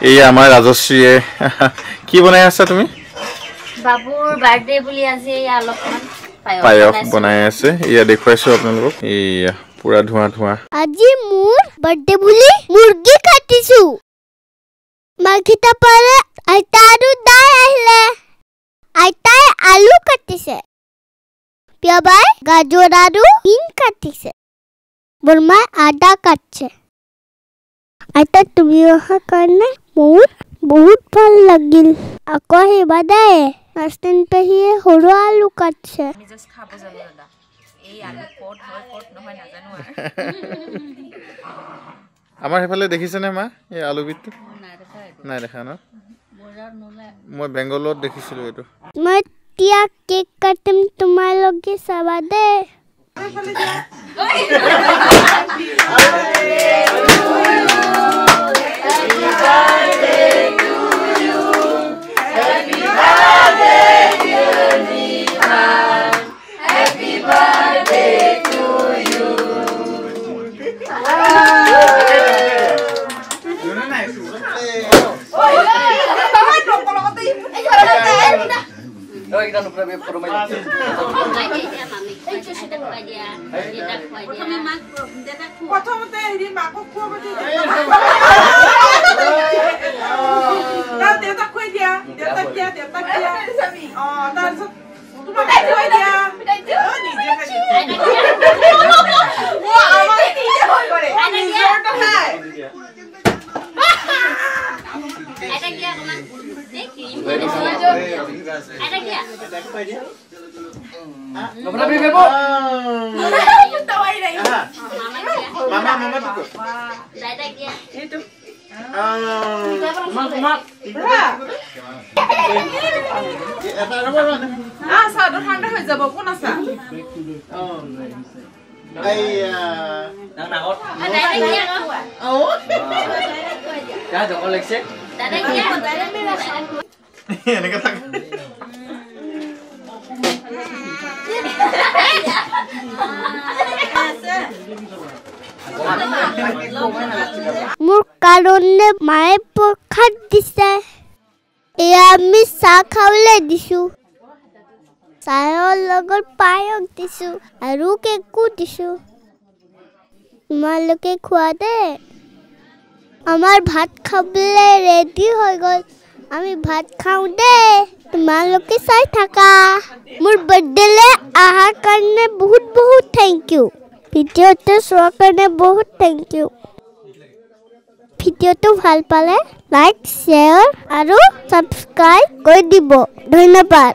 এই আমাৰ ৰাজশ্ৰীয়ে কি বনাই আছা তুমি? বাবুৰ বাৰ্থডে বুলি আজি অলপমান পায়স বনাই আছে। ইয়া দেখুৱাইছো আপোনালোকক। ইয়া পুৰা ধোঁৱা ধোঁৱা। আজি মোৰ বাৰ্থডে বুলি মুৰ্গী কাটিছো। মাঘিতা পাৰে আইতা আৰু দাই আহিলে। আইতাই আলু কাটিছে। পিয়াবাই গাজৰ আৰু বিন কাটিছে। বৰমাই আদা কাটছে। আইতা তুমি অহা কাৰণে মোৰ বহুত ভাল লাগিল। আকৌ আহিবা দে। নাস্তান পেহিয়ে সৰু আলু কাটছে। আমি জাস্ট খাব যাব দাদা। এই আলু কোট হয় কোট নহয় নাজানো আৰু। আমাৰ হেফালে দেখিছেনে মা এই আলু বিটটো? নাই দেখা ন? মই বেংগলত দেখিছিলো এইটো। মই তিয়া কেক কাটিম তোমালোকে চাবা দে। মোৰ কাৰণে মায়ে প্ৰসাদ দিছে। এয়া আমি চাহ খাবলৈ দিছো। চাহৰ লগত পায়স দিছো আৰু কেকো দিছো। তোমালোকে খোৱা দে। আমাৰ ভাত খাবলৈ ৰেডি হৈ গ'ল। আমি ভাত খাওঁ দে। তোমালোকে চাই থাকা। মোৰ বাৰ্থডেলৈ অহাৰ কাৰণে বহুত বহুত থেংক ইউ। ভিডিঅ'টো চোৱাৰ কাৰণে বহুত থেংক ইউ। ভিডিঅ'টো ভাল পালে লাইক, শ্বেয়াৰ আৰু ছাবস্ক্ৰাইব কৰি দিব। ধন্যবাদ।